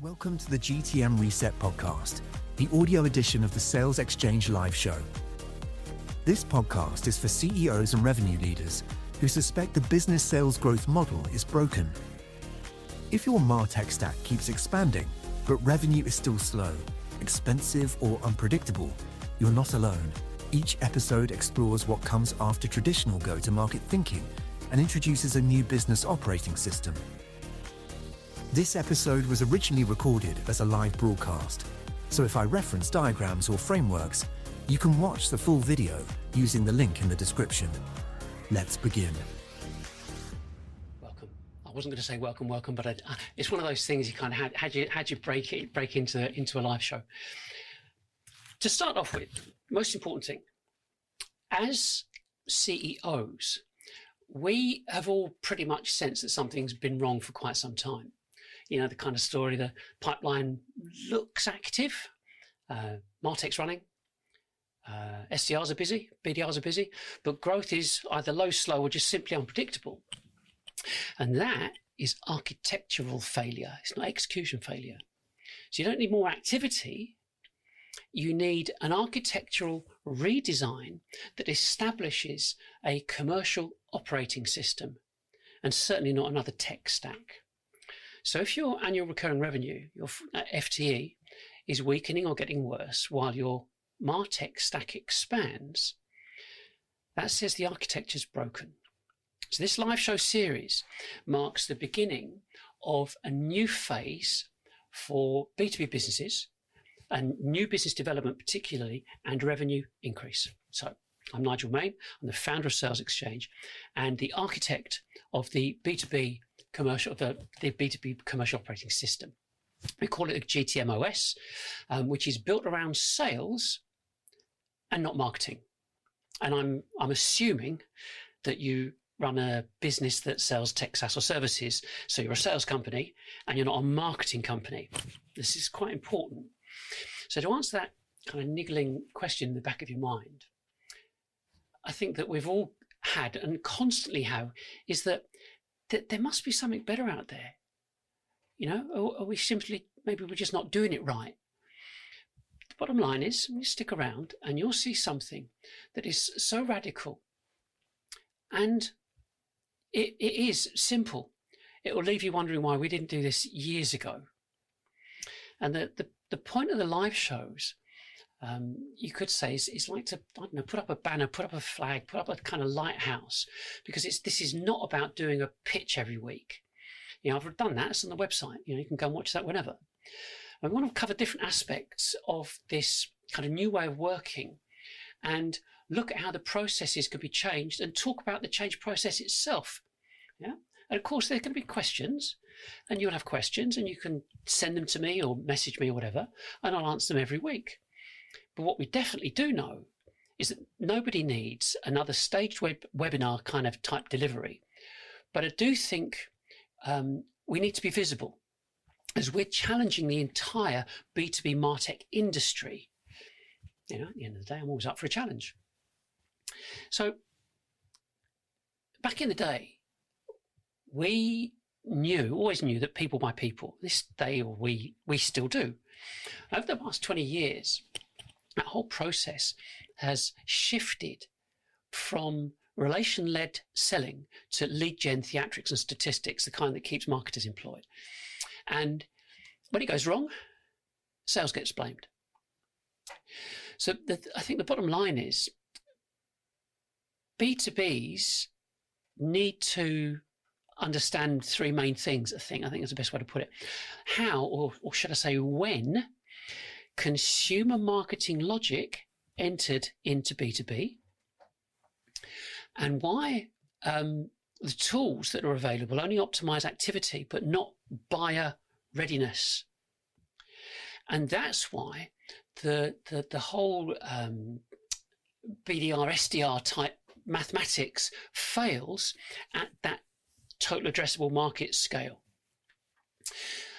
Welcome to the GTM Reset podcast, the audio edition of the SalesXchange live show. This podcast is for CEOs and revenue leaders who suspect the business sales growth model is broken. If your Martech stack keeps expanding, but revenue is still slow, expensive, or unpredictable, you're not alone. Each episode explores what comes after traditional go-to-market thinking and introduces a new business operating system. This episode was originally recorded as a live broadcast, so if I reference diagrams or frameworks, you can watch the full video using the link in the description. Let's begin. Welcome. I wasn't going to say welcome, but it's one of those things you kind of had you break into a live show. To start off with, most important thing, as CEOs, we have all pretty much sensed that something's been wrong for quite some time. You know, the kind of story, the pipeline looks active, Martech's running, SDRs are busy, BDRs are busy, but growth is either low, slow, or just simply unpredictable. And that is architectural failure. It's not execution failure. So you don't need more activity. You need an architectural redesign that establishes a commercial operating system, and certainly not another tech stack. So if your annual recurring revenue, your FTE, is weakening or getting worse while your Martech stack expands, that says the architecture is broken. So this live show series marks the beginning of a new phase for B2B businesses and new business development particularly, and revenue increase. So I'm Nigel Maine, I'm the founder of SalesXchange and the architect of the B2B commercial, the B2B commercial operating system. We call it a GTM OS, which is built around sales and not marketing. And I'm assuming that you run a business that sells tech, SaaS or services. So you're a sales company and you're not a marketing company. This is quite important. So to answer that kind of niggling question in the back of your mind, I think that we've all had and constantly have is that there must be something better out there. You know, or are we simply, maybe we're just not doing it right. The bottom line is, you stick around and you'll see something that is so radical. And it is simple. It will leave you wondering why we didn't do this years ago. And the point of the live shows, you could say, is like to, I don't know, put up a banner, put up a flag, put up a kind of lighthouse, because this is not about doing a pitch every week. You know, I've done that. It's on the website. You know, you can go and watch that whenever. I want to cover different aspects of this kind of new way of working and look at how the processes could be changed and talk about the change process itself. Yeah. And of course, there are going to be questions, and you'll have questions, and you can send them to me or message me or whatever, and I'll answer them every week. But what we definitely do know is that nobody needs another staged webinar kind of type delivery. But I do think we need to be visible as we're challenging the entire B2B Martech industry. You know, at the end of the day, I'm always up for a challenge. So back in the day, we always knew that people by people, this day, or we still do. Over the past 20 years, that whole process has shifted from relation-led selling to lead gen theatrics and statistics, the kind that keeps marketers employed. And when it goes wrong, sales gets blamed. So I think the bottom line is B2Bs need to understand three main things. I think is the best way to put it. How, or should I say when, consumer marketing logic entered into B2B, and why the tools that are available only optimize activity but not buyer readiness. And that's why the whole BDR, SDR type mathematics fails at that total addressable market scale.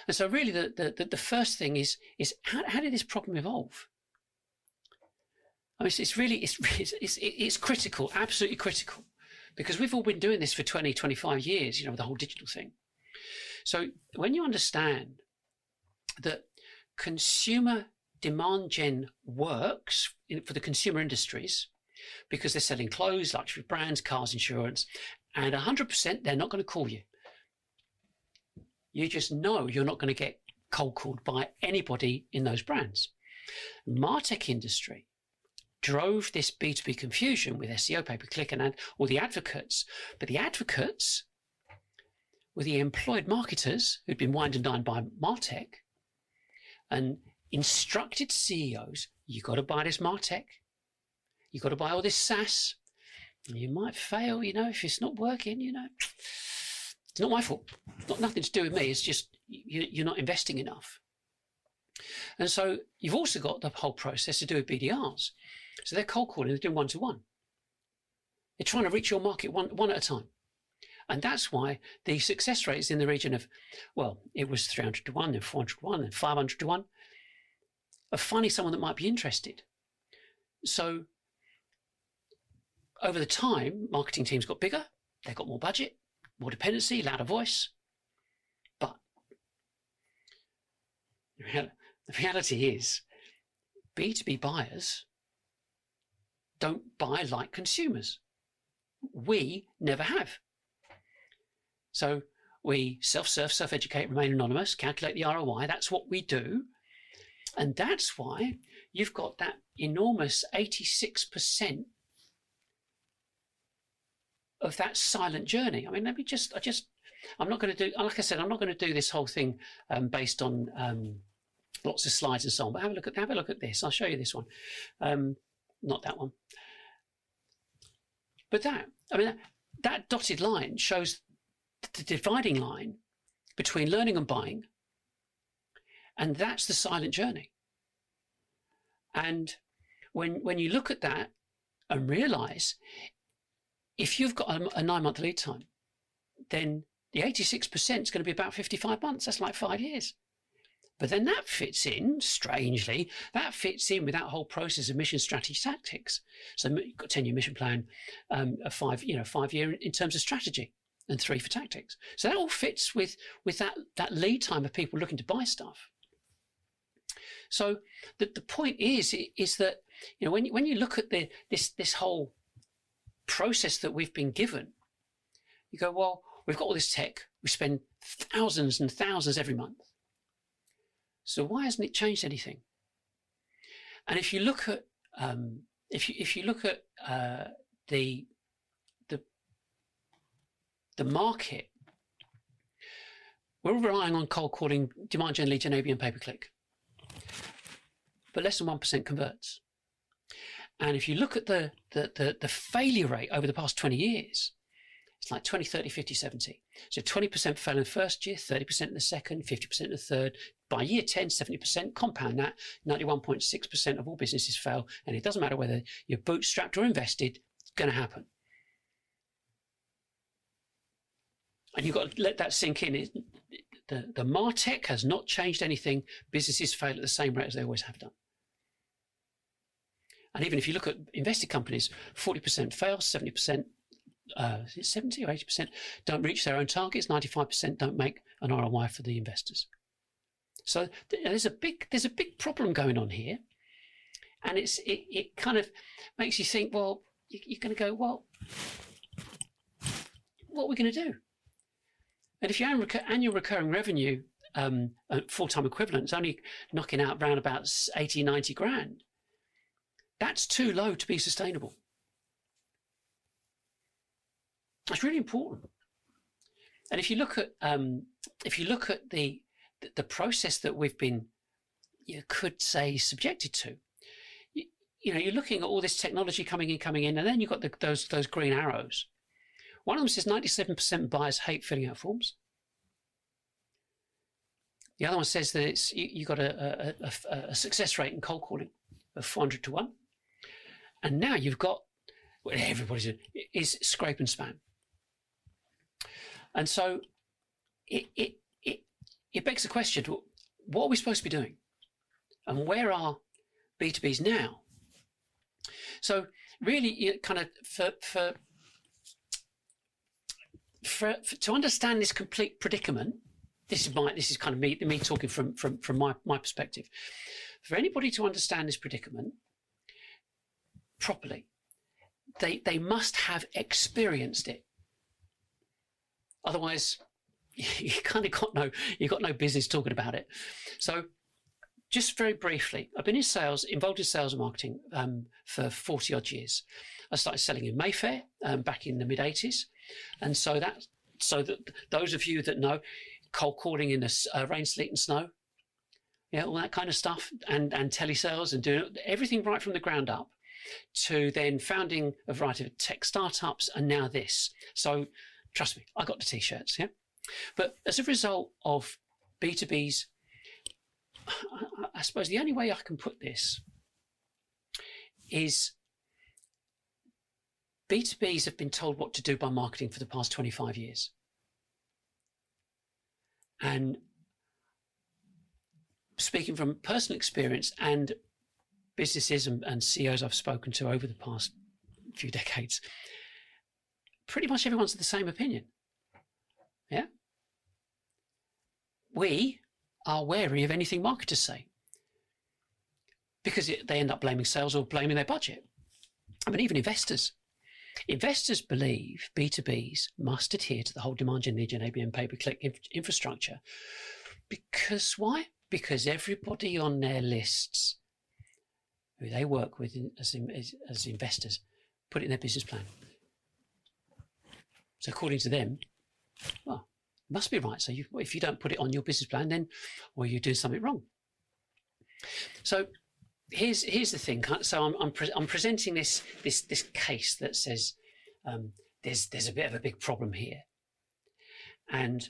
And so really the first thing is how did this problem evolve? I mean, it's critical, absolutely critical, because we've all been doing this for 20, 25 years, you know, the whole digital thing. So when you understand that consumer demand gen works for the consumer industries because they're selling clothes, luxury brands, cars, insurance, and 100% they're not going to call you. You just know you're not going to get cold called by anybody in those brands. Martech industry drove this B2B confusion with SEO, pay-per-click, and all the advocates. But the advocates were the employed marketers who'd been wined and dined by Martech and instructed CEOs, you got to buy this Martech, you got to buy all this SaaS, you might fail, if it's not working, it's not my fault. It's not nothing to do with me. It's just you're not investing enough. And so you've also got the whole process to do with BDRs. So they're cold calling, they're doing one-to-one. They're trying to reach your market one at a time. And that's why the success rate is in the region of, well, it was 300 to 1, then 400 to 1, then 500 to 1, of finding someone that might be interested. So over the time, marketing teams got bigger, they got more budget, more dependency, louder voice. But the reality is B2B buyers don't buy like consumers. We never have. So we self-serve, self-educate, remain anonymous, calculate the ROI. That's what we do. And that's why you've got that enormous 86% of that silent journey. I mean, I'm not going to do, like I said, I'm not going to do this whole thing based on lots of slides and so on, but have a look at this. I'll show you this one. Not that one. But that dotted line shows the dividing line between learning and buying, and that's the silent journey. And when you look at that and realize if you've got a 9-month lead time, then the 86% is going to be about 55 months. That's like 5 years. But then that fits in, strangely, with that whole process of mission, strategy, tactics. So you've got a 10-year mission plan, a 5-year in terms of strategy, and 3 for tactics. So that all fits with that lead time of people looking to buy stuff. So the point is that when you look at this whole process that we've been given, you go, well, we've got all this tech, we spend thousands and thousands every month. So why hasn't it changed anything? And if you look at the market, we're relying on cold calling, demand gen, lead gen, AB, and pay-per-click, but less than 1% converts. And if you look at the failure rate over the past 20 years, it's like 20, 30, 50, 70. So 20% fail in the first year, 30% in the second, 50% in the third. By year 10, 70%, compound that, 91.6% of all businesses fail. And it doesn't matter whether you're bootstrapped or invested, it's going to happen. And you've got to let that sink in. The Martech has not changed anything. Businesses fail at the same rate as they always have done. And even if you look at invested companies, 40% fail, 70%, 70 or 80% don't reach their own targets, 95% don't make an ROI for the investors. So there's a big problem going on here, and it kind of makes you think, well, you're going to go, well, what are we going to do? And if your annual recurring revenue, full-time equivalent, is only knocking out around about 80, 90 grand, that's too low to be sustainable. That's really important. And if you look at the process that we've been, you could say, subjected to, you're looking at all this technology coming in, and then you've got those green arrows. One of them says 97% buyers hate filling out forms. The other one says that you've got a success rate in cold calling of 400 to 1. And now you've got what everybody's doing is scrape and spam. And so it begs the question, what are we supposed to be doing? And where are B2Bs now? So really, kind of to understand this complete predicament, this is kind of me talking from my perspective. For anybody to understand this predicament properly, they must have experienced it. Otherwise, you kind of got no business talking about it. So, just very briefly, I've been involved in sales and marketing for 40 odd years. I started selling in Mayfair back in the mid 80s, and so that those of you that know, cold calling in the rain, sleet, and snow, yeah, all that kind of stuff, and telesales and doing everything right from the ground up, to then founding a variety of tech startups, and now this. So trust me, I got the t-shirts, yeah. But as a result of B2B's, I suppose the only way I can put this is B2Bs have been told what to do by marketing for the past 25 years. And speaking from personal experience and businesses and CEOs I've spoken to over the past few decades, pretty much everyone's of the same opinion. Yeah? We are wary of anything marketers say because they end up blaming sales or blaming their budget. I mean, even investors. Investors believe B2Bs must adhere to the whole demand gen, lead gen, ABM, pay-per-click infrastructure. Because why? Because everybody on their lists who they work with as investors put it in their business plan. So according to them, well, it must be right. So if you don't put it on your business plan, then, well, you're doing something wrong. So here's the thing. So I'm presenting this case that says there's a bit of a big problem here, and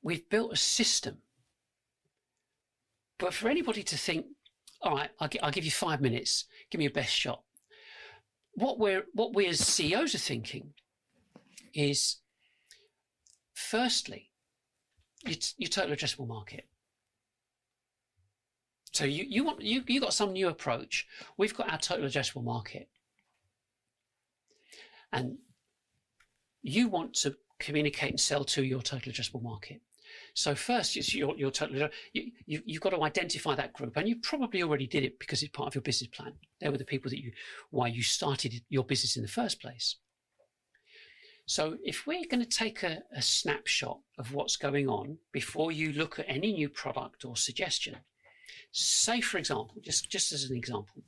we've built a system. But for anybody to think, all right, I'll give you 5 minutes, give me your best shot. What we as CEOs are thinking is, firstly, your total addressable market. So you got some new approach. We've got our total addressable market, and you want to communicate and sell to your total addressable market. So first, it's your total. You've got to identify that group, and you probably already did it because it's part of your business plan. They were the people that why you started your business in the first place. So if we're going to take a snapshot of what's going on before you look at any new product or suggestion, say, for example, just as an example,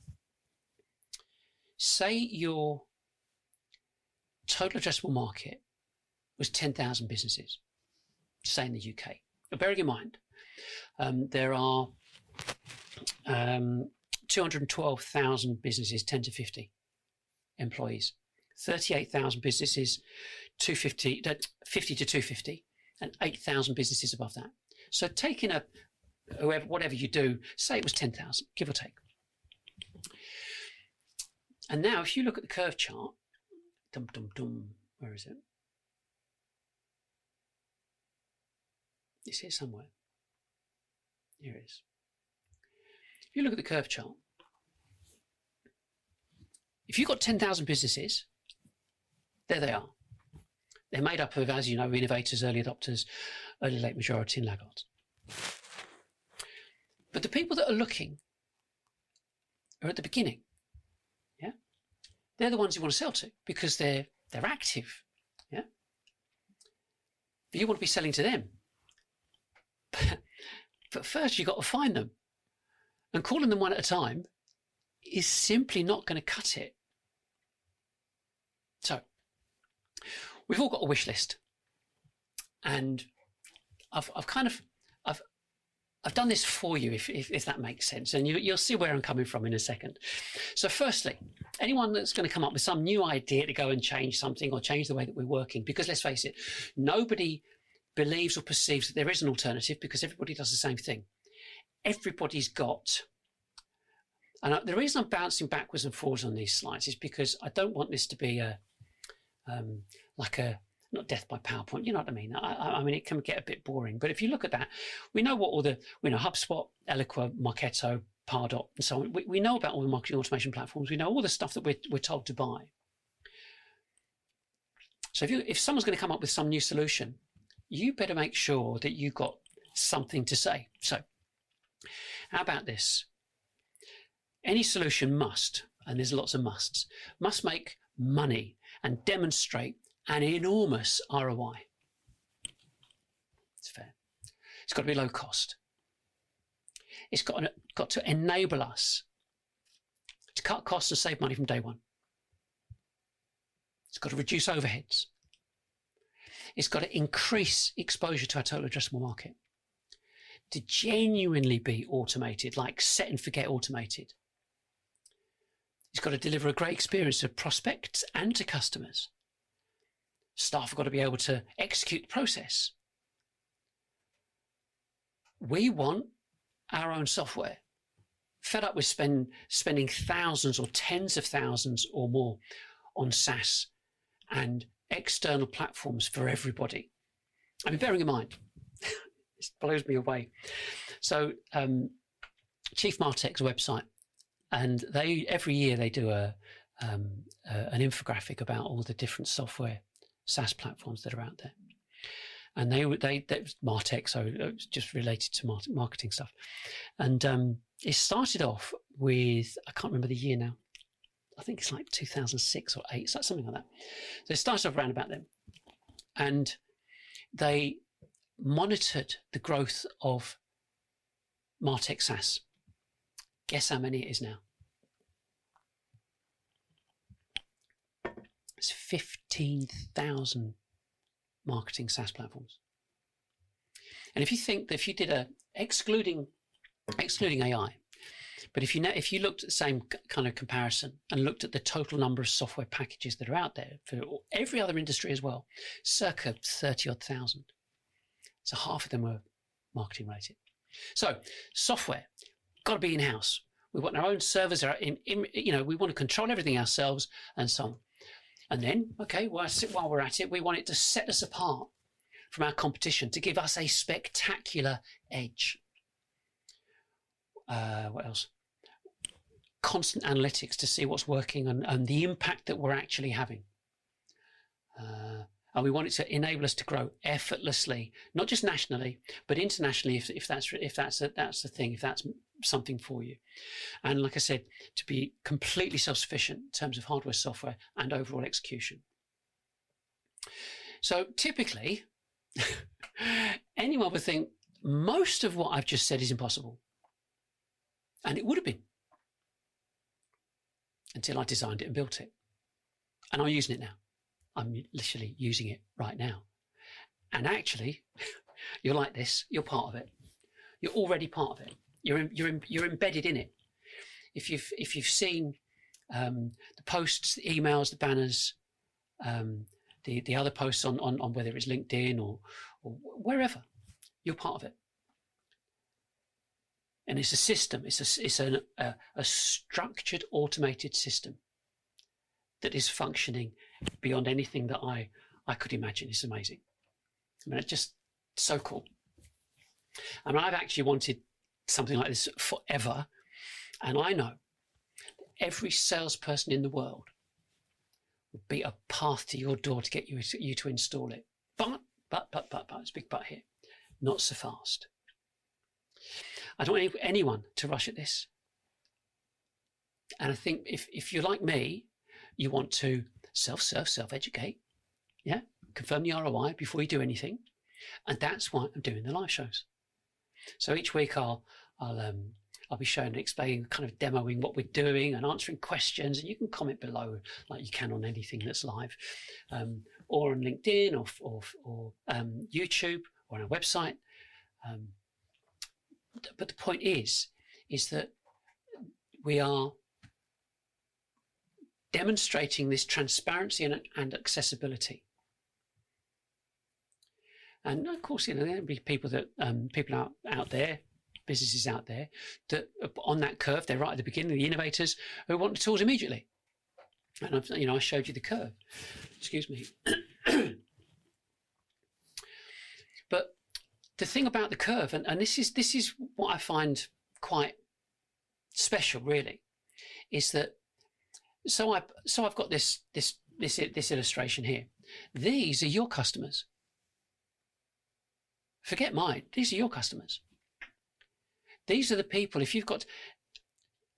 say your total addressable market was 10,000 businesses, say in the UK. But bearing in mind, there are 212,000 businesses, 10 to 50 employees, 38,000 businesses, 50 to 250, and 8,000 businesses above that. So taking whatever you do, say it was 10,000, give or take. And now if you look at the curve chart, where is it? It's here somewhere. Here it is. If you look at the curve chart, if you've got 10,000 businesses, there they are. They're made up of, as you know, innovators, early adopters, early late majority, and laggards. But the people that are looking are at the beginning. Yeah, they're the ones you want to sell to because they're active. Yeah, but you want to be selling to them. But first, you've got to find them, and calling them one at a time is simply not going to cut it. So we've all got a wish list, and I've done this for you, if that makes sense, and you'll see where I'm coming from in a second. So firstly, anyone that's going to come up with some new idea to go and change something or change the way that we're working, because let's face it, nobody believes or perceives that there is an alternative because everybody does the same thing. Everybody's got, and the reason I'm bouncing backwards and forwards on these slides is because I don't want this to be not death by PowerPoint, you know what I mean? I mean, it can get a bit boring, but if you look at that, we know HubSpot, Eloqua, Marketo, Pardot, and so on. We know about all the marketing automation platforms. We know all the stuff that we're told to buy. So if someone's going to come up with some new solution, you better make sure that you've got something to say. So how about this? Any solution must, and there's lots of musts, must make money and demonstrate an enormous ROI. It's fair. It's got to be low cost. It's got to enable us to cut costs and save money from day one. It's got to reduce overheads. It's got to increase exposure to our total addressable market. To genuinely be automated, like set and forget automated. It's got to deliver a great experience to prospects and to customers. Staff have got to be able to execute the process. We want our own software. Fed up with spending thousands or tens of thousands or more on SaaS and external platforms for everybody. I mean, bearing in mind, it blows me away. So, Chief Martech's website, and every year they do an infographic about all the different software SaaS platforms that are out there. And they Martech, so it's just related to marketing stuff. And it started off with, I can't remember the year now. I think it's like 2006 or 8, something like that. So it started off around about then. And they monitored the growth of Martech SaaS. Guess how many it is now? It's 15,000 marketing SaaS platforms. And if you think that if you did excluding AI, but if you looked at the same kind of comparison and looked at the total number of software packages that are out there for every other industry as well, circa 30-odd thousand. So half of them were marketing related. So software, got to be in-house. We want our own servers, we want to control everything ourselves and so on. And then, okay, while we're at it, we want it to set us apart from our competition, to give us a spectacular edge. What else? Constant analytics to see what's working and the impact that we're actually having. And we want it to enable us to grow effortlessly, not just nationally, but internationally, if that's the thing, if that's something for you. And like I said, to be completely self-sufficient in terms of hardware, software, and overall execution. So typically, anyone would think most of what I've just said is impossible. And it would have been, until I designed it and built it. And I'm using it now. I'm literally using it right now. And actually, you're like this, you're part of it. You're already part of it. You're embedded in it. If you've seen the posts, the emails, the banners, the other posts on whether it's LinkedIn or wherever, you're part of it. And it's a system. It's a structured, automated system that is functioning beyond anything that I could imagine. It's amazing. I mean, it's just so cool. I mean, I've actually wanted something like this forever. And I know every salesperson in the world would beat a path to your door to get you to install it. But, it's a big but here. Not so fast. I don't want anyone to rush at this. And I think if you're like me, you want to self-educate, yeah, confirm the ROI before you do anything, and that's why I'm doing the live shows. So each week I'll be showing and explaining, kind of demoing what we're doing and answering questions, and you can comment below like you can on anything that's live, or on LinkedIn or YouTube or on our website. But the point is that we are demonstrating this transparency and accessibility. And of course, there'll be people out there, businesses out there that on that curve, they're right at the beginning, the innovators who want the tools immediately. And I showed you the curve. Excuse me. But the thing about the curve, and this is what I find quite special, really, is that so I've got this illustration here. These are your customers. Forget mine. These are your customers. These are the people, if you've got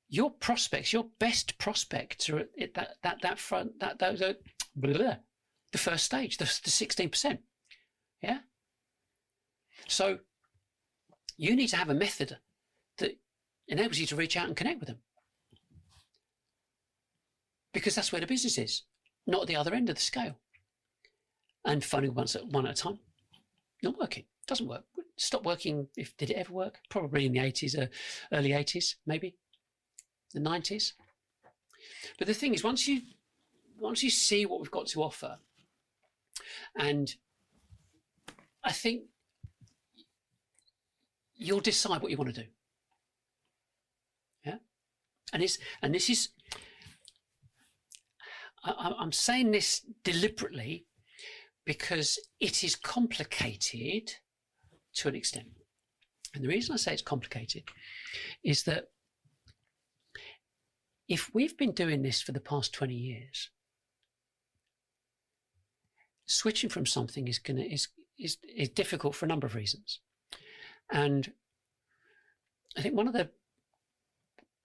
your prospects, your best prospects are at the first stage, the 16%. Yeah. So you need to have a method that enables you to reach out and connect with them, because that's where the business is, not at the other end of the scale. And phoning one at a time, not working, doesn't work. Stop working. Did it ever work? Probably in the 80s, early 80s, maybe the 90s. But the thing is, once you see what we've got to offer, and I think you'll decide what you want to do. Yeah, and this is. I'm saying this deliberately because it is complicated to an extent. And the reason I say it's complicated is that if we've been doing this for the past 20 years, switching from something is difficult for a number of reasons. And I think one of the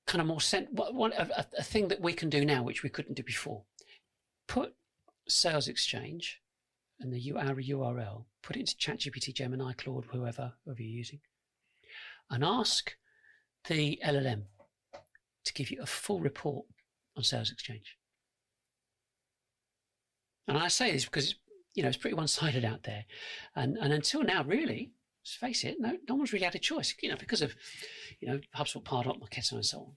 kind of more a thing that we can do now, which we couldn't do before, put SalesXchange and our URL, put it into ChatGPT, Gemini, Claude, whoever you're using, and ask the LLM to give you a full report on SalesXchange. And I say this because it's pretty one-sided out there, and until now, really, let's face it, no one's really had a choice, because of HubSpot, Pardot, Marketo, and so on,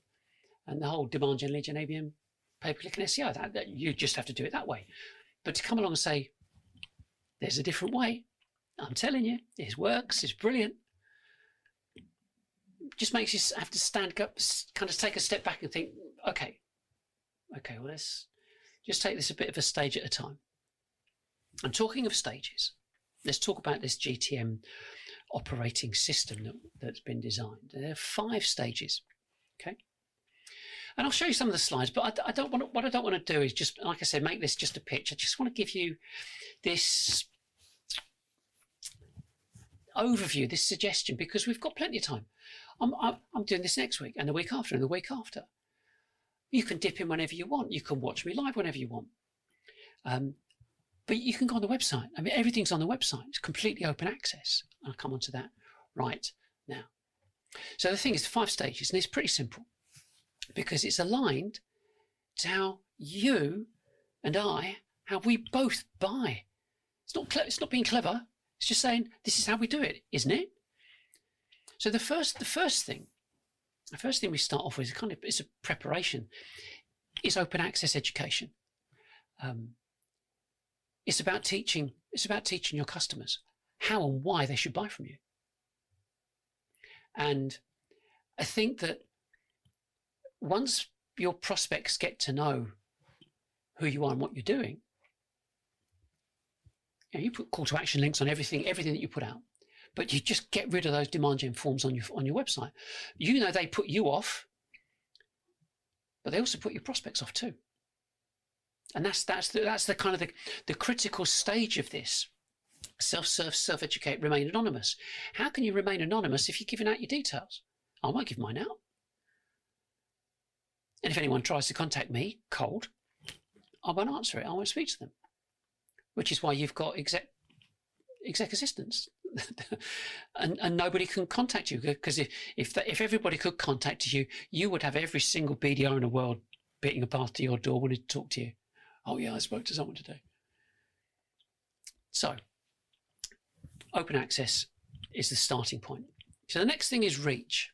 and the whole demand gen, lead gen, ABM, pay-per-click, and SEO. That you just have to do it that way. But to come along and say there's a different way, I'm telling you, it works, it's brilliant. Just makes you have to stand up, kind of take a step back and think, okay, well, let's just take this a bit of a stage at a time. And talking of stages, let's talk about this GTM operating system that's been designed. There are 5 stages, okay? And I'll show you some of the slides, but what I don't want to do is just, like I said, make this just a pitch. I just want to give you this overview, this suggestion, because we've got plenty of time. I'm doing this next week and the week after and the week after. You can dip in whenever you want. You can watch me live whenever you want. But you can go on the website. I mean, everything's on the website. It's completely open access. I'll come on to that right now. So the thing is 5 stages, and it's pretty simple because it's aligned to how you and I, how we both buy. It's not being clever. It's just saying this is how we do it, isn't it? So the first thing we start off with is a preparation. Is open access education. It's about teaching your customers how and why they should buy from you. And I think that once your prospects get to know who you are and what you're doing, you put call to action links on everything that you put out, but you just get rid of those demand gen forms on your website. They put you off, but they also put your prospects off too. And that's the kind of the critical stage of this. Self-serve, self-educate, remain anonymous. How can you remain anonymous if you're giving out your details? I won't give mine out. And if anyone tries to contact me cold, I won't answer it. I won't speak to them. Which is why you've got exec assistants. and nobody can contact you, because if everybody could contact you, you would have every single BDR in the world beating a path to your door wanting to talk to you. Oh yeah, I spoke to someone today. So open access is the starting point. So the next thing is reach.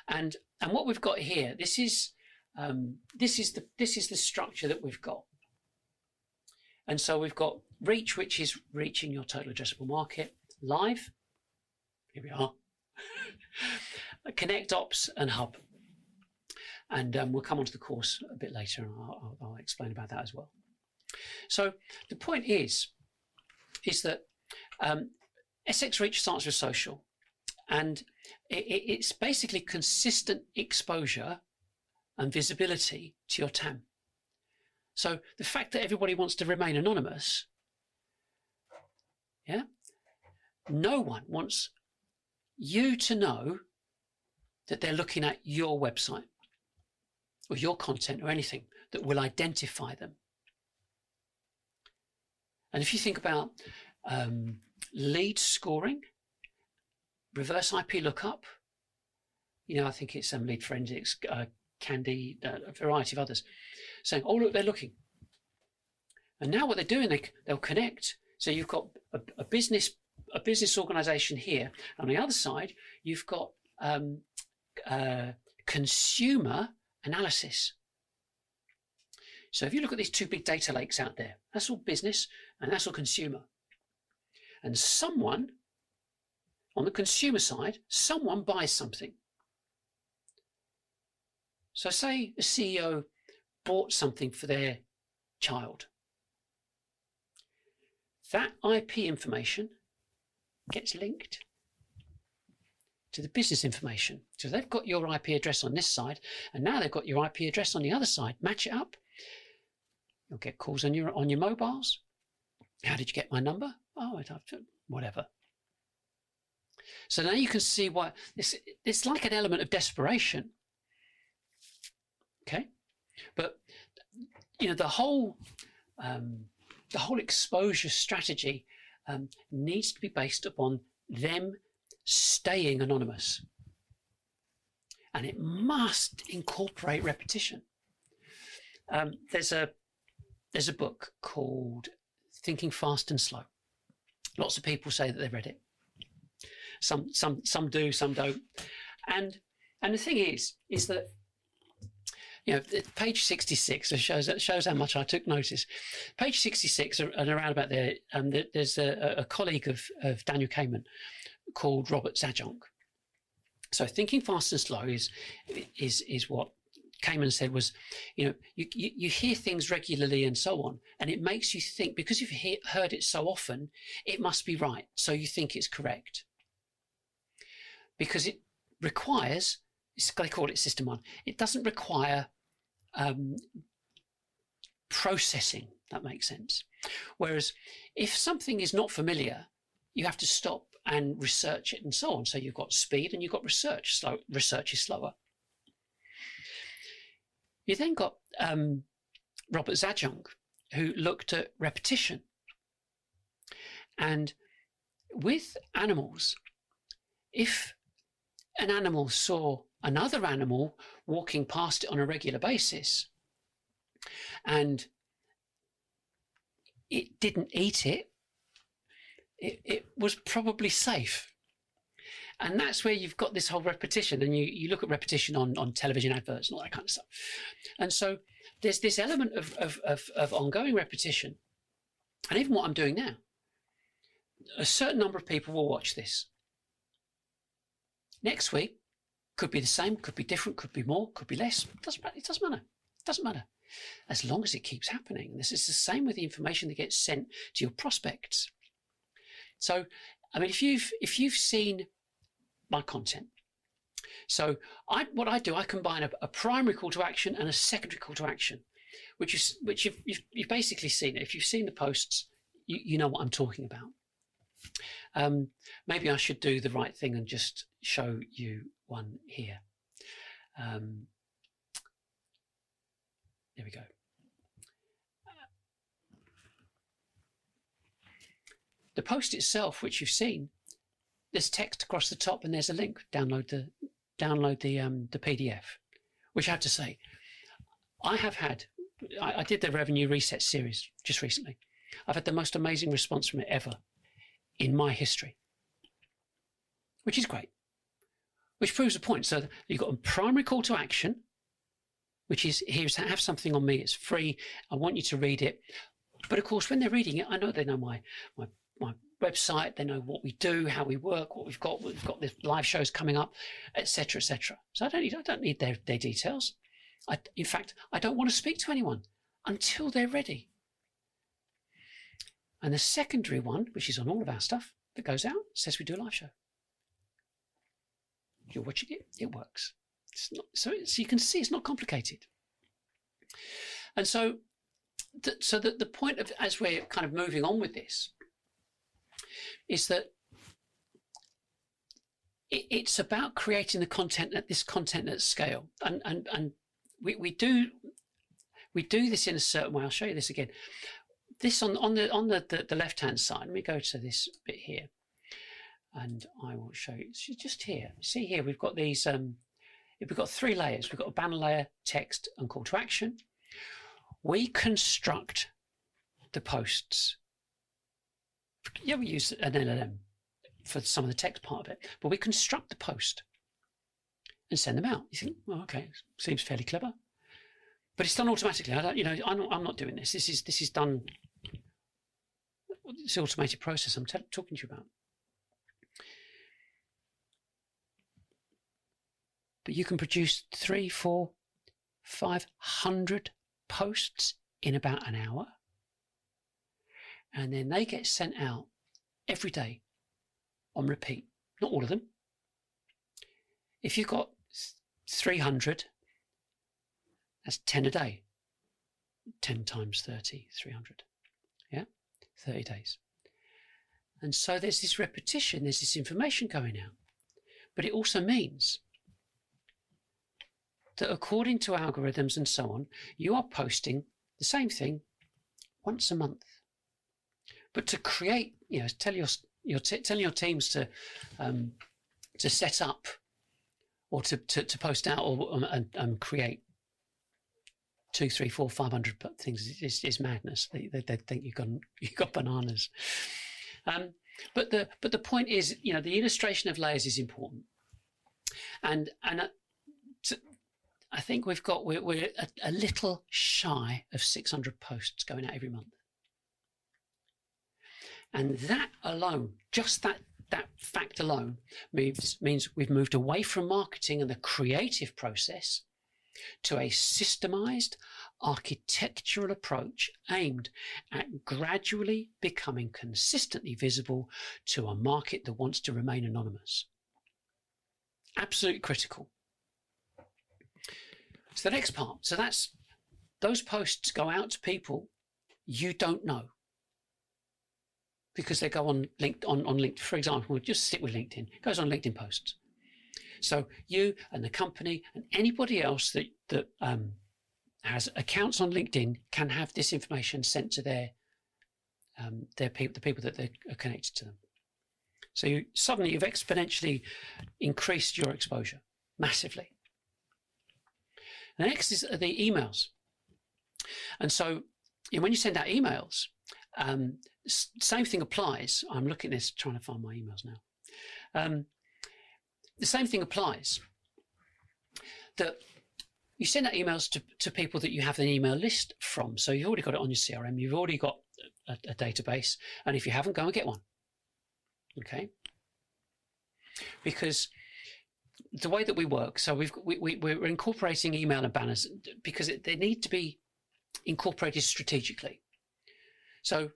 And what we've got here, this is the structure that we've got. And so we've got reach, which is reaching your total addressable market. Live, here we are. Connect, Ops, and Hub. And we'll come onto the course a bit later, and I'll explain about that as well. So the point is that SX Reach starts with social, and it's basically consistent exposure and visibility to your TAM. So the fact that everybody wants to remain anonymous, yeah, no one wants you to know that they're looking at your website or your content or anything that will identify them. And if you think about lead scoring, reverse IP lookup, I think it's lead forensics, Candy, a variety of others, saying, oh, look, they're looking. And now what they're doing, they'll connect. So you've got a business organization here. On the other side, you've got consumer analysis. So if you look at these two big data lakes out there, that's all business and that's all consumer. And someone on the consumer side, someone buys something. So say a CEO bought something for their child. That IP information gets linked to the business information. So they've got your IP address on this side, and now they've got your IP address on the other side. Match it up. You'll get calls on your mobiles. How did you get my number? Oh, whatever. So now you can see why it's like an element of desperation. Okay, but the whole exposure strategy needs to be based upon them staying anonymous, and it must incorporate repetition. There's a book called Thinking Fast and Slow. Lots of people say that they've read it. Some do, some don't. And the thing is that page 66 shows how much I took notice. Page 66 and around about there, there's a colleague of Daniel Kahneman called Robert Zajonc. So Thinking Fast and Slow is what Kahneman said was, you hear things regularly and so on, and it makes you think, because you've heard it so often, it must be right. So you think it's correct. Because it requires, they call it system one, it doesn't require processing, that makes sense. Whereas if something is not familiar, you have to stop and research it and so on. So you've got speed and you've got research. Research is slower. You then got Robert Zajonc, who looked at repetition. And with animals, if an animal saw another animal walking past it on a regular basis and it didn't eat it, it was probably safe. And that's where you've got this whole repetition, and you look at repetition on television adverts and all that kind of stuff. And so there's this element of ongoing repetition. And even what I'm doing now, a certain number of people will watch this. Next week, could be the same, could be different, could be more, could be less. It doesn't matter. It doesn't matter. As long as it keeps happening. This is the same with the information that gets sent to your prospects. So, I mean, if you've seen my content, so what I do, I combine a primary call to action and a secondary call to action, which you've basically seen it. If you've seen the posts, you know what I'm talking about. Maybe I should do the right thing and just show you one here. There we go. The post itself, which you've seen, there's text across the top and there's a link. Download the PDF. Which I have to say, I did the revenue reset series just recently. I've had the most amazing response from it ever in my history, which is great, which proves the point. So you've got a primary call to action, which is, have something on me, it's free, I want you to read it. But of course, when they're reading it, I know they know my website, they know what we do, how we work, what we've got the live shows coming up, etc., etc. So I don't need their details. In fact, I don't want to speak to anyone until they're ready. And the secondary one, which is on all of our stuff that goes out, says we do a live show. You're watching it, it works. So you can see it's not complicated. And so the point of, as we're kind of moving on with this, is that it's about creating the content at scale, and we do this in a certain way. I'll show you this again. This on the left hand side. Let me go to this bit here, and I will show you. So just here, see here, we've got these. We've got 3 layers. We've got a banner layer, text, and call to action. We construct the posts. Yeah, we use an LLM for some of the text part of it, but we construct the post and send them out. You think, well, okay, seems fairly clever, but it's done automatically. I'm not doing this. This is done. It's an automated process I'm talking to you about. But you can produce 300, 400, 500 posts in about an hour, and then they get sent out every day on repeat. Not all of them. If you've got 300, that's 10 a day. 10 times 30, 300. Yeah, 30 days. And so there's this repetition, there's this information going out. But it also means that according to algorithms and so on, you are posting the same thing once a month. But to create, tell your teams to set up or to post out and create 200, 300, 400, 500 things is madness. They think you've got bananas. But the point is, the illustration of layers is important, and I think we're a little shy of 600 posts going out every month. And that alone, just that fact alone, means we've moved away from marketing and the creative process to a systemized architectural approach aimed at gradually becoming consistently visible to a market that wants to remain anonymous. Absolutely critical. So the next part, those posts go out to people you don't know, because they go on LinkedIn. For example, we'll just stick with LinkedIn. It goes on LinkedIn posts. So you and the company and anybody else that has accounts on LinkedIn can have this information sent to the people that are connected to them. So you've exponentially increased your exposure massively. The next is the emails. And so when you send out emails, same thing applies. I'm looking at this, trying to find my emails now. The same thing applies, that you send out emails to people that you have an email list from. So you've already got it on your CRM. You've already got a database. And if you haven't, go and get one. Okay? Because the way that we work, so we're incorporating email and banners because they need to be incorporated strategically. So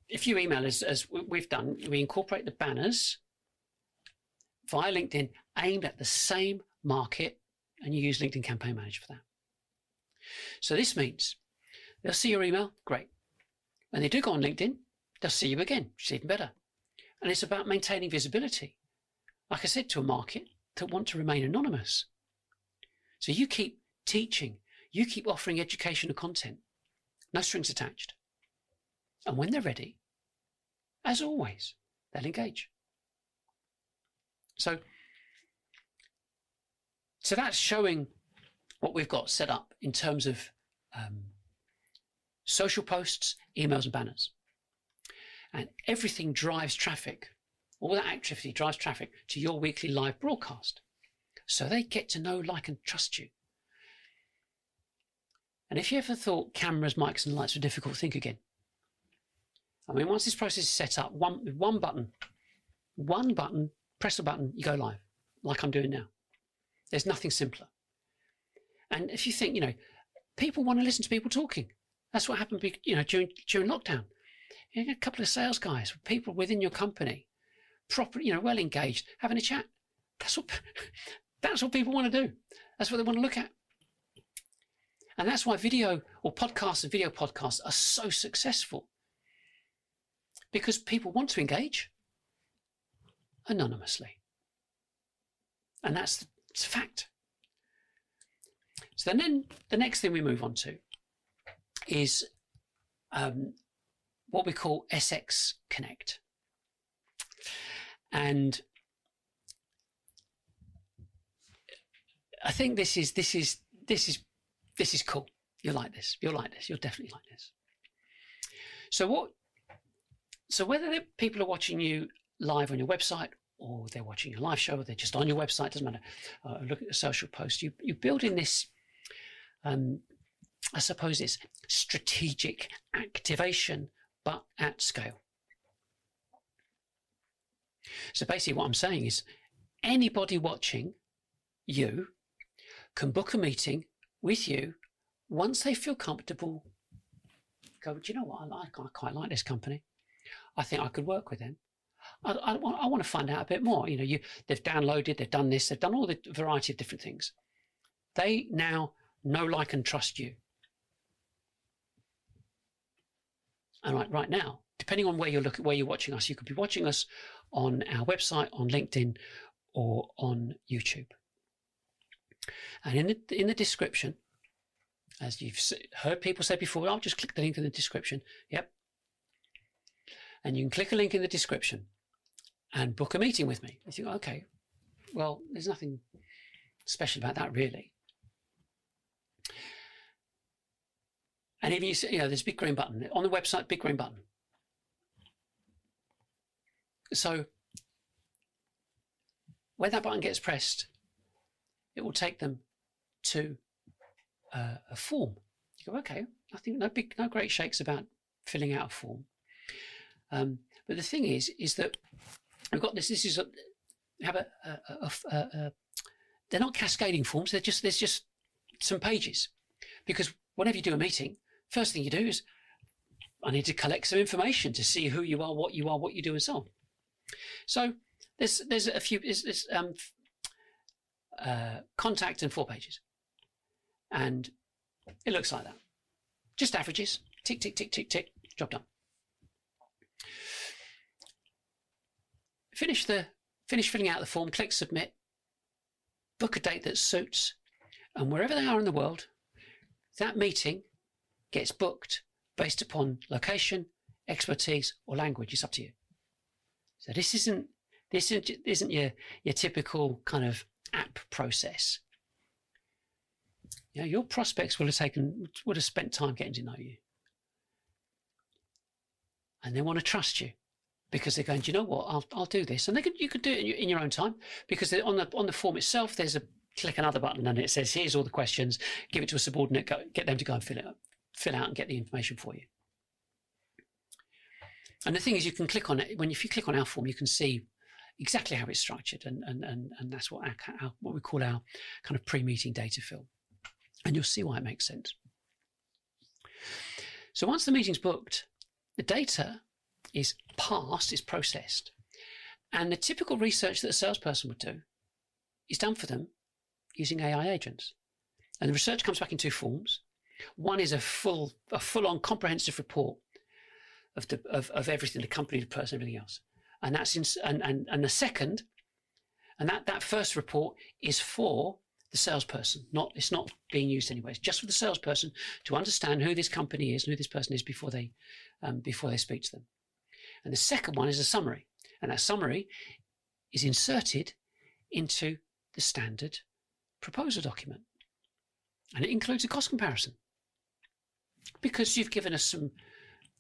if you email as we've done, we incorporate the banners via LinkedIn aimed at the same market, and you use LinkedIn Campaign Manager for that. So this means they'll see your email, great. When they do go on LinkedIn, they'll see you again, which is even better. And it's about maintaining visibility, like I said, to a market that want to remain anonymous. So you keep teaching, you keep offering educational content, no strings attached. And when they're ready, as always, they'll engage. So that's showing what we've got set up in terms of social posts, emails and banners. And everything drives traffic. All that activity drives traffic to your weekly live broadcast. So they get to know, like and trust you. And if you ever thought cameras, mics and lights were difficult, think again. I mean, once this process is set up, one button, press a button, you go live, like I'm doing now. There's nothing simpler. And if you think, people want to listen to people talking. That's what happened, during lockdown. You get a couple of sales guys, people within your company, proper, well engaged, having a chat. That's what people want to do. That's what they want to look at. And that's why video or podcasts and video podcasts are so successful. Because people want to engage anonymously. And it's a fact. So then the next thing we move on to is what we call SX Connect. And I think this is cool. You'll like this. You'll definitely like this. So whether people are watching you live on your website, or they're watching a live show, or they're just on your website, doesn't matter. Look at the social post. You build in this, I suppose it's strategic activation, but at scale. So basically what I'm saying is anybody watching you can book a meeting with you once they feel comfortable. Go, do you know what? I quite like this company. I think I could work with them. I want to find out a bit more. They've downloaded, they've done this, they've done all the variety of different things. They now know, like, and trust you. And right now, depending on where you're watching us, you could be watching us on our website, on LinkedIn, or on YouTube. And in the description, as you've heard people say before, I'll just click the link in the description. Yep. And you can click a link in the description and book a meeting with me. You think, okay, well, there's nothing special about that, really. And even you see, there's a big green button on the website, big green button. So when that button gets pressed, it will take them to a form. You go, okay, I think no great shakes about filling out a form. But the thing is that we've got this. They're not cascading forms. There's just some pages, because whenever you do a meeting, first thing you do is I need to collect some information to see who you are, what you do, and so on. So there's a few. There's contact and 4 pages, and it looks like that. Just averages. Tick, tick, tick, tick, tick. Job done. Finish filling out the form, click submit, book a date that suits, and wherever they are in the world, that meeting gets booked based upon location, expertise, or language. It's up to you. So this isn't your typical kind of app process. Your prospects would have spent time getting to know you, and they want to trust you, because they're going, do you know what? I'll do this, and you could do it in your own time, because on the form itself, there's a click another button, and it says, here's all the questions. Give it to a subordinate. Get them to go and fill out and get the information for you. And the thing is, you can click on it. If you click on our form, you can see exactly how it's structured, and that's what we call our kind of pre-meeting data fill. And you'll see why it makes sense. So once the meeting's booked, the data is passed, is processed, and the typical research that a salesperson would do is done for them using AI agents. And the research comes back in 2 forms. One is a full-on comprehensive report of everything, the company, the person, everything else. And that's and the second, and that first report is for the salesperson. It's not being used anyway. It's just for the salesperson to understand who this company is and who this person is before they speak to them. And the second one is a summary, and that summary is inserted into the standard proposal document, and it includes a cost comparison, because you've given us some.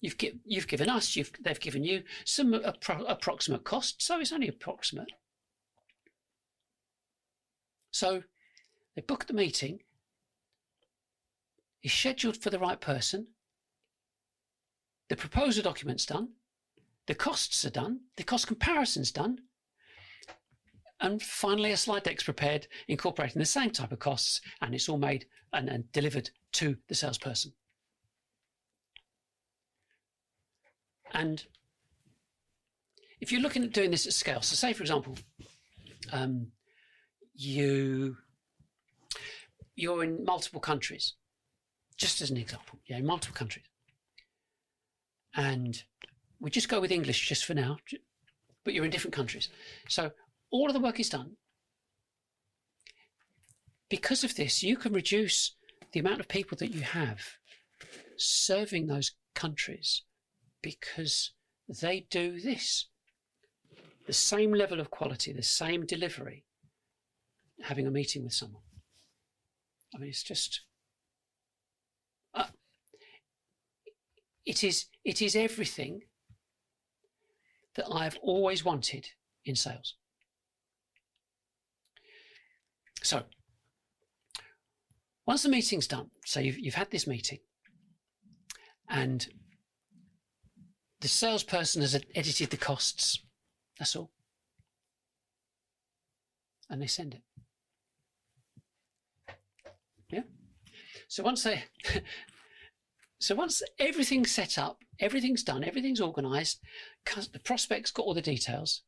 They've given you some approximate cost, so it's only approximate. So they book the meeting, it's scheduled for the right person, the proposal document's done, the costs are done, the cost comparison's done, and finally a slide deck's prepared incorporating the same type of costs, and it's all made and delivered to the salesperson. And if you're looking at doing this at scale, so say, for example, you're in multiple countries, just as an example, in multiple countries. And we just go with English just for now, but you're in different countries. So all of the work is done. because of this, you can reduce the amount of people that you have serving those countries because they do this. The same level of quality, the same delivery, having a meeting with someone. I mean, it's just... It is everything that I've always wanted in sales. So, once the meeting's done, so you've had this meeting, and the salesperson has edited the costs, that's all, and they send it. Yeah. So once everything's set up, everything's done, everything's organised, the prospect's got all the details,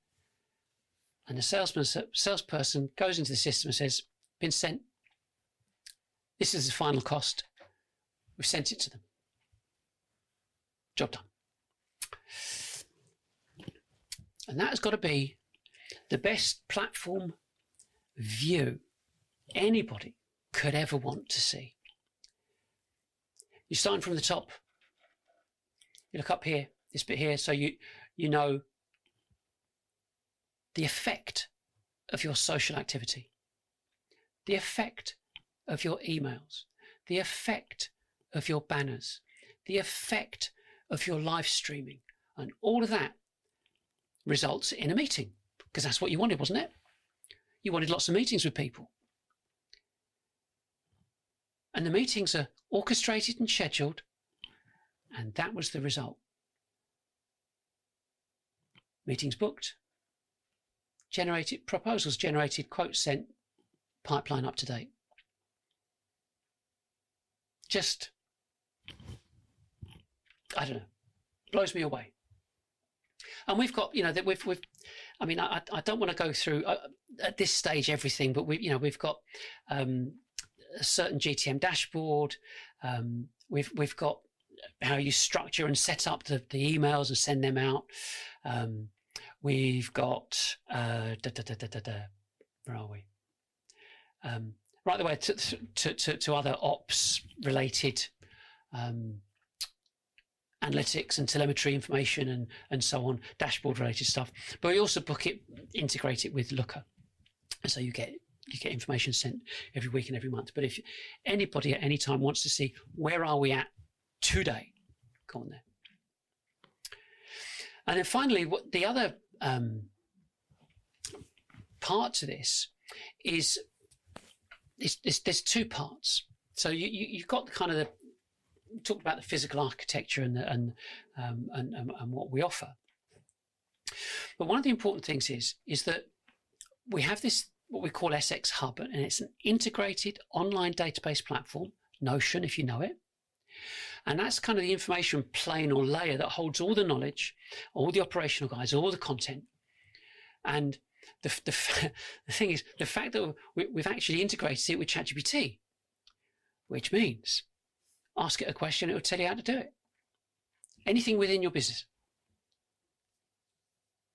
and the salesperson goes into the system and says, "Been sent. This is the final cost. We've sent it to them. Job done." And that has got to be the best platform view anybody could ever want to see. You're starting from the top. You look up here, this bit here, so you know the effect of your social activity, the effect of your emails, the effect of your banners, the effect of your live streaming, and all of that results in a meeting, because that's what you wanted, wasn't it? You wanted lots of meetings with people. And the meetings are orchestrated and scheduled, and that was the result. Meetings booked, generated proposals, generated quotes sent, pipeline up to date. Just, I don't know, blows me away. And we've got, that we've I mean, I don't want to go through at this stage everything, but we've got a certain GTM dashboard. We've got how you structure and set up the emails and send them out. We've got where are we? Right the way to other ops related analytics and telemetry information and so on, dashboard related stuff. But we also integrate it with Looker, so you get information sent every week and every month. But if anybody at any time wants to see where are we at today, go on there. And then finally, what the other part to this is there's two parts. So you've got kind of we talked about the physical architecture and what we offer. But one of the important things is that we have this what we call SX Hub, and it's an integrated online database platform, Notion if you know it. And that's kind of the information plane or layer that holds all the knowledge, all the operational guides, all the content. And the thing is, the fact that we've actually integrated it with ChatGPT, which means ask it a question, it will tell you how to do it. Anything within your business.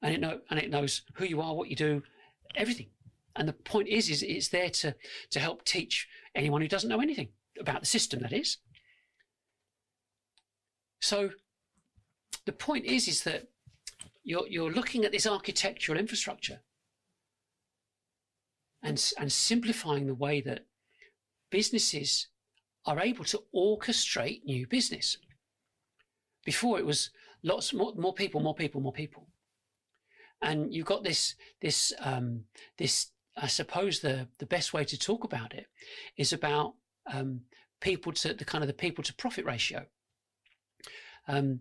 And it knows who you are, what you do, everything. And the point is it's there to help teach anyone who doesn't know anything about the system, that is. So the point is that you're looking at this architectural infrastructure and simplifying the way that businesses are able to orchestrate new business. Before it was lots more people. And you've got this I suppose the best way to talk about it is about people to profit ratio. And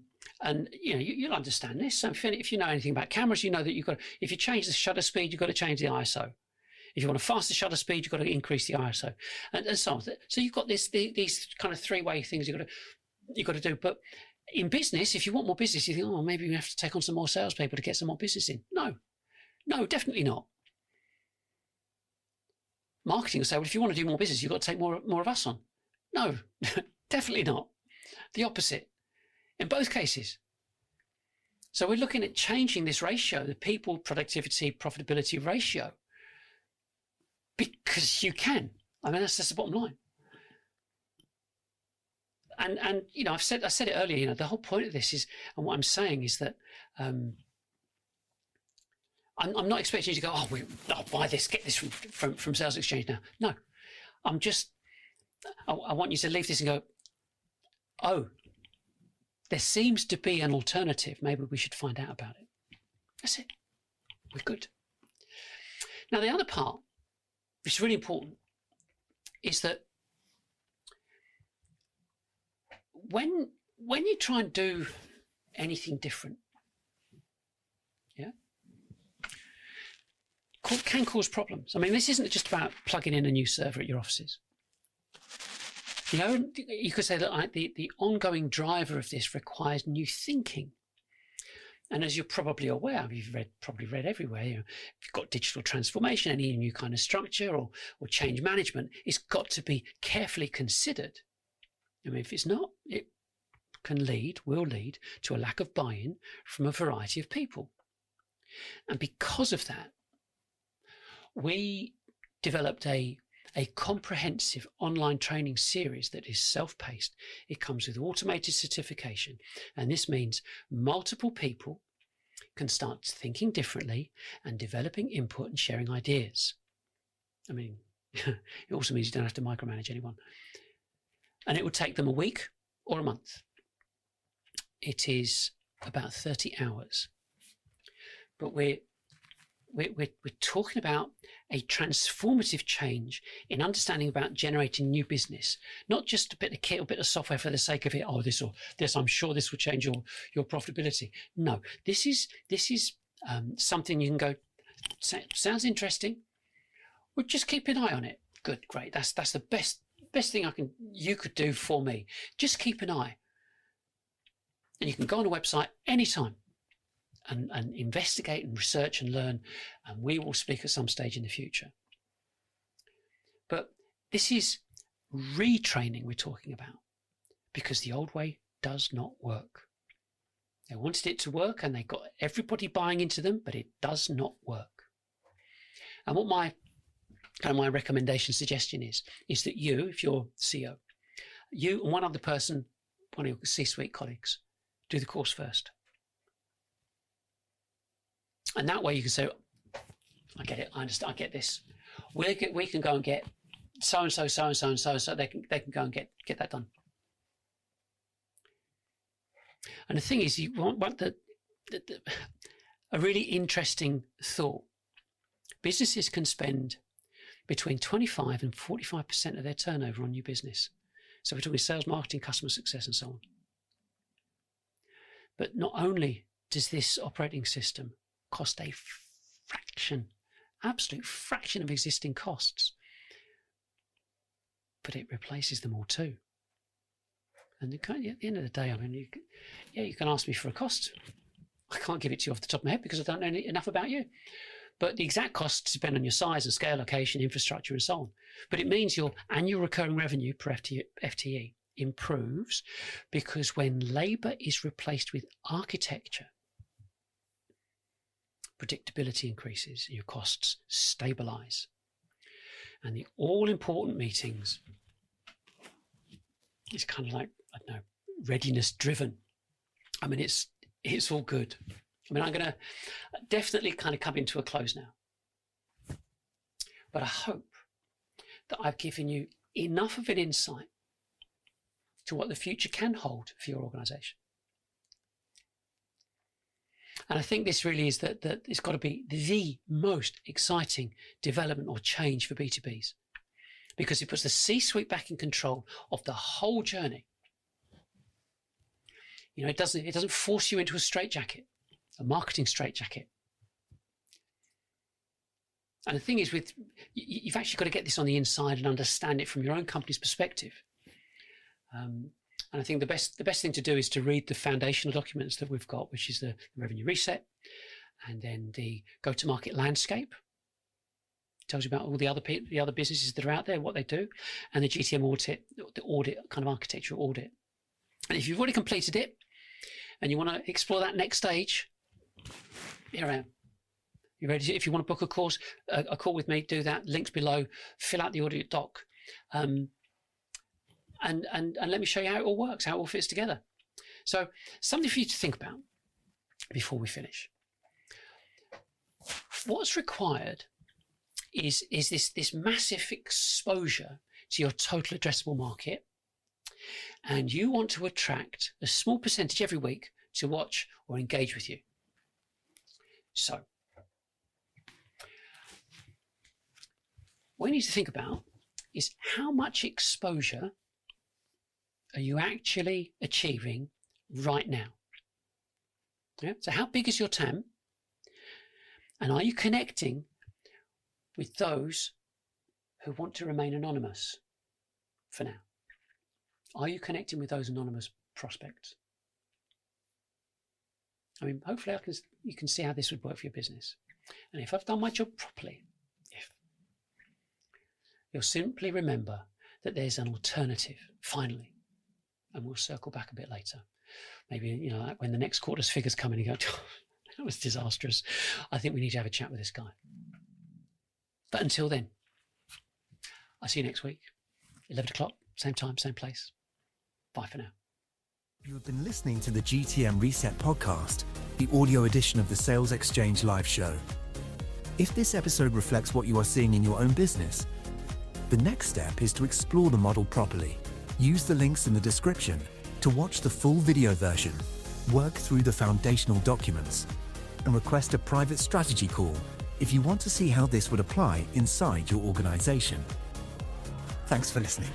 you'll understand this. So if you know anything about cameras, you know that if you change the shutter speed, you've got to change the ISO. If you want a faster shutter speed, you've got to increase the ISO, and so on. So you've got these kind of three-way things you've got to do. But in business, if you want more business, you think, oh, maybe we have to take on some more salespeople to get some more business in. No, definitely not. Marketing will say, well, if you want to do more business, you've got to take more of us on. No, definitely not. The opposite. In both cases. So we're looking at changing this ratio, the people productivity profitability ratio, because you can. I mean, that's the bottom line. And you know, I said it earlier, you know, the whole point of this is, and what I'm saying is that I'm not expecting you to go, I'll buy this, get this from SalesXchange now. No, I want you to leave this and go, oh, there seems to be an alternative. Maybe we should find out about it. That's it. We're good. Now, the other part, which is really important, is that when you try and do anything different, yeah, can cause problems. I mean, this isn't just about plugging in a new server at your offices. You know, you could say that the ongoing driver of this requires new thinking. And as you're probably aware, you've probably read everywhere, you know, if you've got digital transformation, any new kind of structure or change management, it's got to be carefully considered. I mean, if it's not, it will lead to a lack of buy-in from a variety of people. And because of that, we developed a comprehensive online training series that is self-paced. It comes with automated certification. And this means multiple people can start thinking differently and developing input and sharing ideas. I mean, it also means you don't have to micromanage anyone. And it will take them a week or a month. It is about 30 hours. But we're talking about a transformative change in understanding about generating new business, not just a bit of kit or a bit of software for the sake of it. Oh, this, I'm sure this will change your profitability. No, this is something you can go, sounds interesting. Well, just keep an eye on it. Good, great. That's the best thing you could do for me. Just keep an eye. And you can go on a website anytime and investigate and research and learn, and we will speak at some stage in the future. But this is retraining we're talking about, because the old way does not work. They wanted it to work and they got everybody buying into them, but it does not work. And what my recommendation suggestion is that you, if you're CEO, you and one other person, one of your C-suite colleagues, do the course first. And that way you can say, I get it, I understand, I get this. We can go and get so-and-so, so-and-so, and so-and-so, they can go and get that done. And the thing is, you want a really interesting thought. Businesses can spend between 25 and 45% of their turnover on new business. So we're talking sales, marketing, customer success, and so on. But not only does this operating system cost a fraction, absolute fraction of existing costs, but it replaces them all too. And at the end of the day, I mean, you can ask me for a cost. I can't give it to you off the top of my head because I don't know enough about you. But the exact costs depend on your size and scale, location, infrastructure, and so on. But it means your annual recurring revenue per FTE improves, because when labour is replaced with architecture, predictability increases, your costs stabilise. And the all-important meetings is kind of like, I don't know, readiness driven. I mean, it's all good. I mean, I'm going to definitely kind of come into a close now. But I hope that I've given you enough of an insight to what the future can hold for your organisation. And I think this really is that it's got to be the most exciting development or change for B2Bs, because it puts the C-suite back in control of the whole journey. You know, it doesn't force you into a straitjacket, a marketing straitjacket. And the thing is, you've actually got to get this on the inside and understand it from your own company's perspective. And I think the best thing to do is to read the foundational documents that we've got, which is the revenue reset, and then the go-to-market landscape. It tells you about all the other businesses that are out there, what they do, and the GTM audit, the audit kind of architectural audit. And if you've already completed it and you want to explore that next stage, here I am. You ready? If you want to book a course, a call with me, do that. Links below. Fill out the audit doc. And let me show you how it all works, how it all fits together. So something for you to think about before we finish. What's required is this massive exposure to your total addressable market, and you want to attract a small percentage every week to watch or engage with you. So what you need to think about is how much exposure are you actually achieving right now? Yeah? So how big is your TAM? And are you connecting with those who want to remain anonymous for now? Are you connecting with those anonymous prospects? I mean, hopefully you can see how this would work for your business. And if I've done my job properly, you'll simply remember that there's an alternative, finally. And we'll circle back a bit later. Maybe, like when the next quarter's figures come in and you go, that was disastrous. I think we need to have a chat with this guy. But until then, I'll see you next week, 11 o'clock, same time, same place. Bye for now. You have been listening to the GTM Reset podcast, the audio edition of the SalesXchange live show. If this episode reflects what you are seeing in your own business, the next step is to explore the model properly. Use the links in the description to watch the full video version, work through the foundational documents, and request a private strategy call if you want to see how this would apply inside your organization. Thanks for listening.